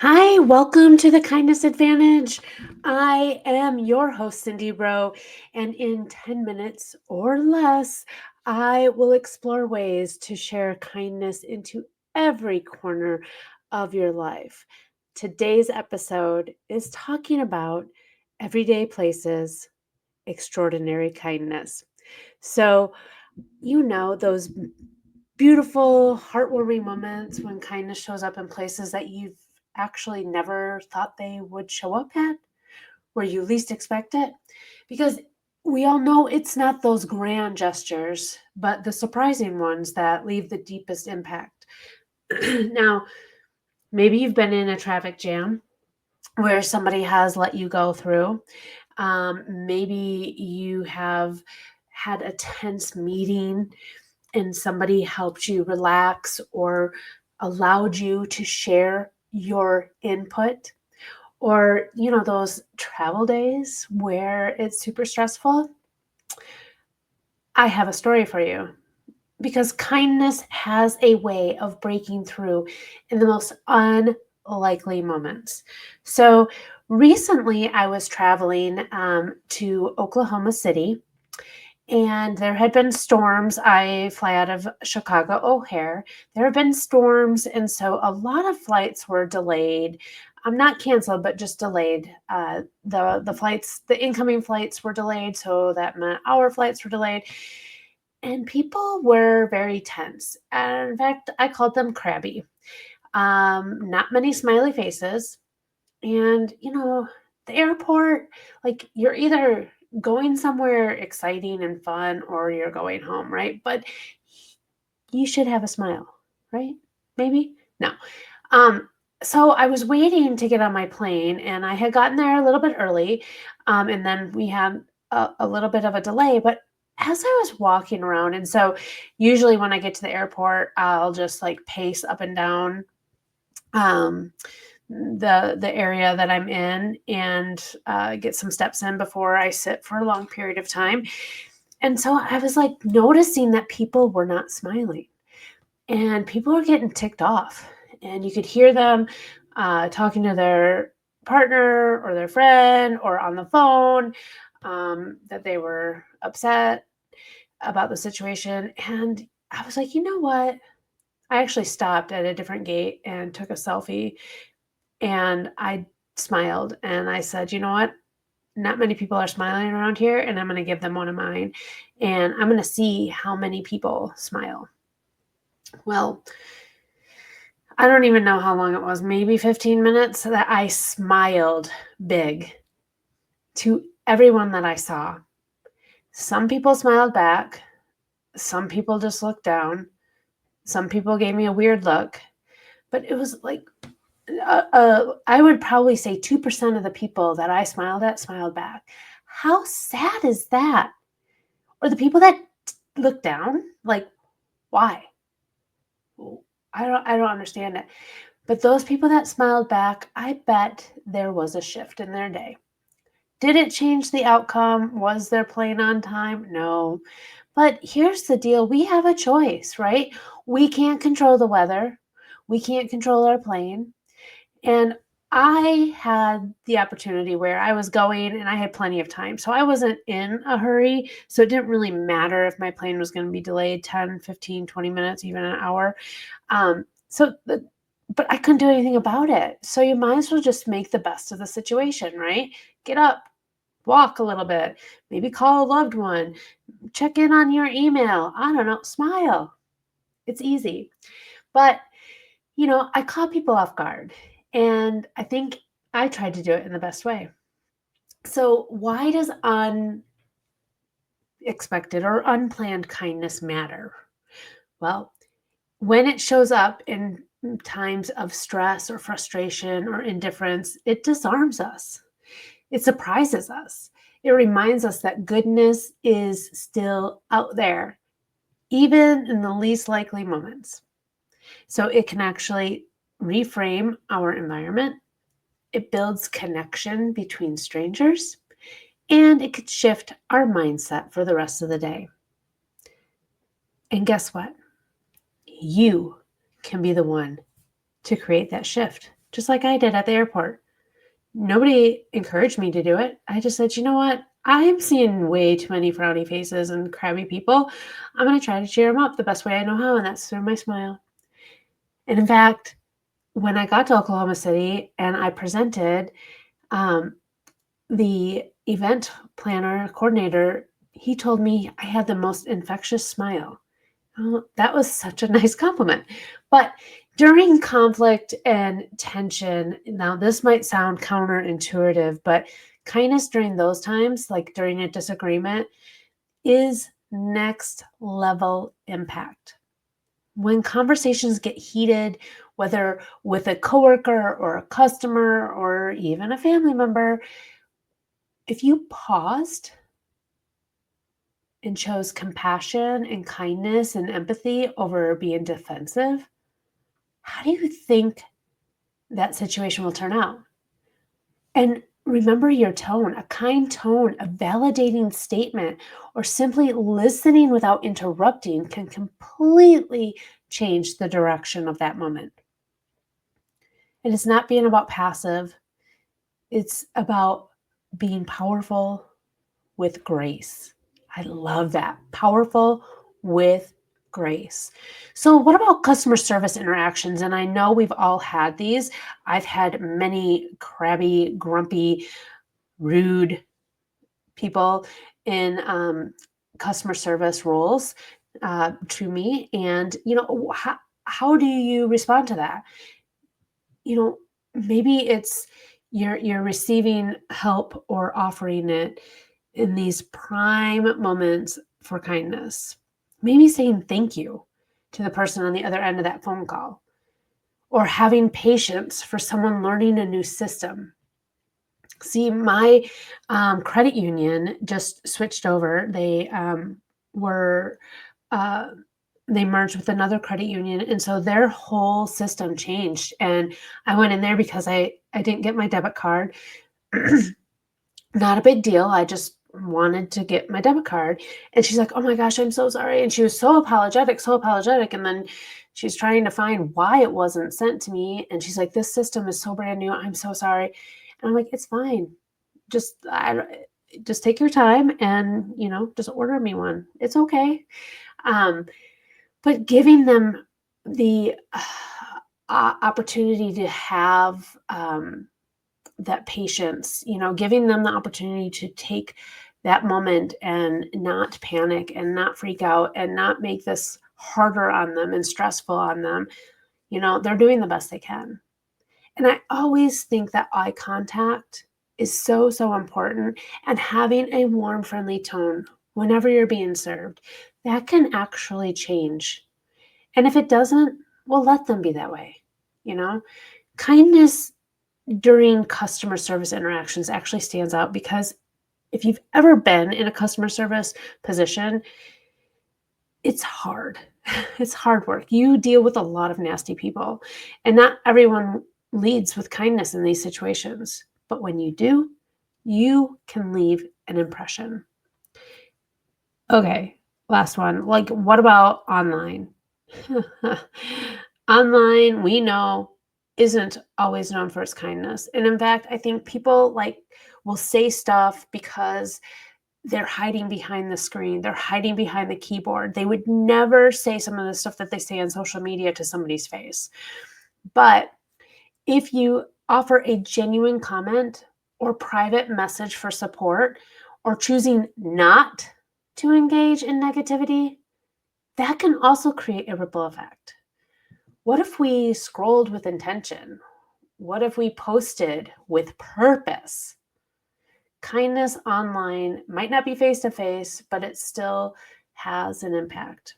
Hi, welcome to the Kindness Advantage. I am your host, Cindy Rowe, and in 10 minutes or less, I will explore ways to share kindness into every corner of your life. Today's episode is talking about everyday places, extraordinary kindness. So, those beautiful, heartwarming moments when kindness shows up in places that you've actually never thought they would show up at, where you least expect it. Because we all know it's not those grand gestures, but the surprising ones that leave the deepest impact. Now, maybe you've been in a traffic jam where somebody has let you go through. Maybe you have had a tense meeting and somebody helped you relax or allowed you to share your input, or those travel days where it's super stressful. I have a story for you, because kindness has a way of breaking through in the most unlikely moments. So recently I was traveling to Oklahoma City, and there had been storms. I fly out of Chicago O'Hare. There have been storms, and so a lot of flights were delayed. Not canceled, but just delayed. The incoming flights were delayed, so that meant our flights were delayed. And people were very tense. And in fact, I called them crabby. Not many smiley faces. And, the airport, like, you're either going somewhere exciting and fun or you're going home, right? But you should have a smile, right? Maybe? No. Um, so I was waiting to get on my plane, and I had gotten there a little bit early. And then we had a little bit of a delay. But as I was walking around, and so usually when I get to the airport, I'll just like pace up and down um, the area that I'm in, and get some steps in before I sit for a long period of time. And so I was like noticing that people were not smiling, and people were getting ticked off, and you could hear them talking to their partner or their friend or on the phone, that they were upset about the situation. And I was like, you know what? I actually stopped at a different gate and took a selfie, and I smiled and I said, you know what? Not many people are smiling around here, and I'm going to give them one of mine. And I'm going to see how many people smile. Well, I don't even know how long it was, maybe 15 minutes, that I smiled big to everyone that I saw. Some people smiled back. Some people just looked down. Some people gave me a weird look. But it was like, I would probably say 2% of the people that I smiled at smiled back. How sad is that? Or the people that look down, like, why? I don't understand it. But those people that smiled back, I bet there was a shift in their day. Did it change the outcome? Was their plane on time? No. But here's the deal. We have a choice, right? We can't control the weather. We can't control our plane. And I had the opportunity where I was going and I had plenty of time. So I wasn't in a hurry. So it didn't really matter if my plane was going to be delayed 10, 15, 20 minutes, even an hour. But I couldn't do anything about it. So you might as well just make the best of the situation, right? Get up, walk a little bit, maybe call a loved one, check in on your email. I don't know, smile. It's easy. But I caught people off guard, and I think I tried to do it in the best way. So, why does unexpected or unplanned kindness matter? Well, when it shows up in times of stress or frustration or indifference, it disarms us. It surprises us. It reminds us that goodness is still out there, even in the least likely moments. So, it can actually reframe our environment. It builds connection between strangers, and it could shift our mindset for the rest of the day. And guess what? You can be the one to create that shift. just like I did at the airport. Nobody encouraged me to do it. I just said, you know what? I'm seeing way too many frowny faces and crabby people. I'm going to try to cheer them up the best way I know how, and that's through my smile. And in fact, when I got to Oklahoma City and I presented, the event planner coordinator, he told me I had the most infectious smile. Oh, that was such a nice compliment. But during conflict and tension, now this might sound counterintuitive, but kindness during those times, like during a disagreement, is next level impact. When conversations get heated, whether with a coworker or a customer or even a family member, if you paused and chose compassion and kindness and empathy over being defensive, how do you think that situation will turn out? And remember your tone, a kind tone, a validating statement, or simply listening without interrupting can completely change the direction of that moment. And it's not being about passive, it's about being powerful with grace. I love that. Powerful with grace. So, what about customer service interactions? And I know we've all had these. I've had many crabby, grumpy, rude people in customer service roles to me. And, how do you respond to that? Maybe it's you're receiving help or offering it in these prime moments for kindness. Maybe saying thank you to the person on the other end of that phone call, or having patience for someone learning a new system. See, my credit union just switched over. Were uh, they merged with another credit union, and so their whole system changed. And I went in there because I didn't get my debit card. Not a big deal. I just wanted to get my debit card. And she's like, "Oh my gosh, I'm so sorry." And she was so apologetic, so apologetic. And then she's trying to find why it wasn't sent to me. And she's like, "This system is so brand new. I'm so sorry." And I'm like, "It's fine. Just just take your time and, just order me one. It's okay." Um, but giving them the opportunity to have that patience, giving them the opportunity to take that moment and not panic and not freak out and not make this harder on them and stressful on them. They're doing the best they can. And I always think that eye contact is so, so important, and having a warm, friendly tone whenever you're being served, that can actually change. And if it doesn't, well, let them be that way. You know, kindness during customer service interactions actually stands out because if you've ever been in a customer service position, it's hard. It's hard work. You deal with a lot of nasty people, and not everyone leads with kindness in these situations. But when you do, you can leave an impression. Okay, last one. Like, what about online? Online, we know, isn't always known for its kindness. And in fact, I think people will say stuff because they're hiding behind the screen. They're hiding behind the keyboard. They would never say some of the stuff that they say on social media to somebody's face. But if you offer a genuine comment or private message for support, or choosing not to engage in negativity, that can also create a ripple effect. What if we scrolled with intention? What if we posted with purpose? Kindness online might not be face to face, but it still has an impact.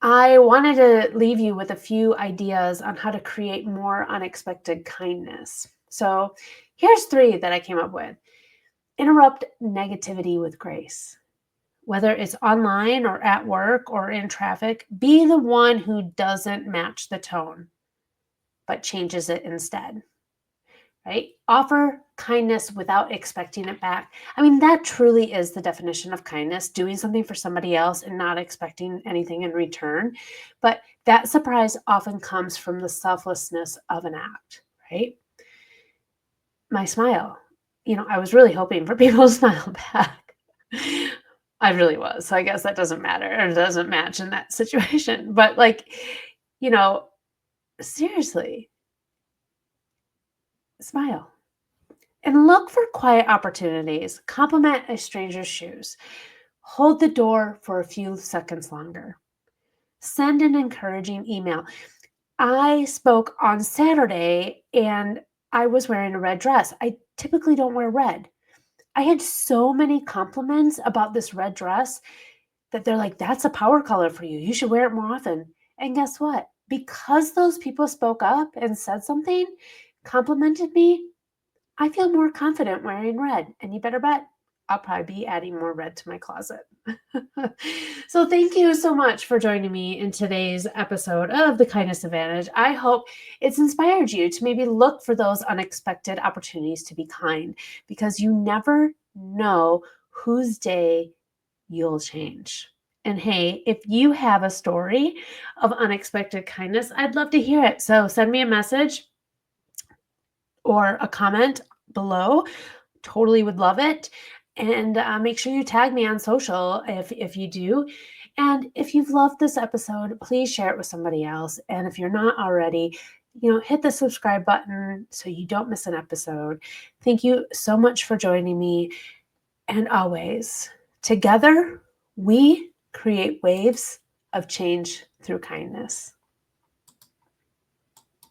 I wanted to leave you with a few ideas on how to create more unexpected kindness. So here's 3 that I came up with. Interrupt negativity with grace. Whether it's online or at work or in traffic, be the one who doesn't match the tone, but changes it instead. Right? Offer kindness without expecting it back. I mean, that truly is the definition of kindness, doing something for somebody else and not expecting anything in return. But That surprise often comes from the selflessness of an act, right? My smile. I was really hoping for people to smile back. I really was. So I guess that doesn't matter or doesn't match in that situation. But you know, seriously, smile. And look for quiet opportunities. Compliment a stranger's shoes. Hold the door for a few seconds longer. Send an encouraging email. I spoke on Saturday and I was wearing a red dress. I typically don't wear red. I had so many compliments about this red dress that they're like, that's a power color for you. You should wear it more often. And guess what? Because those people spoke up and said something, complimented me, I feel more confident wearing red. And you better bet I'll probably be adding more red to my closet. So, thank you so much for joining me in today's episode of The Kindness Advantage. I hope it's inspired you to maybe look for those unexpected opportunities to be kind because you never know whose day you'll change. And hey, if you have a story of unexpected kindness, I'd love to hear it. So, send me a message or a comment below. Totally would love it. And make sure you tag me on social if you do. And if you've loved this episode, please share it with somebody else. And if you're not already, hit the subscribe button so you don't miss an episode. Thank you so much for joining me. And always, together, we create waves of change through kindness.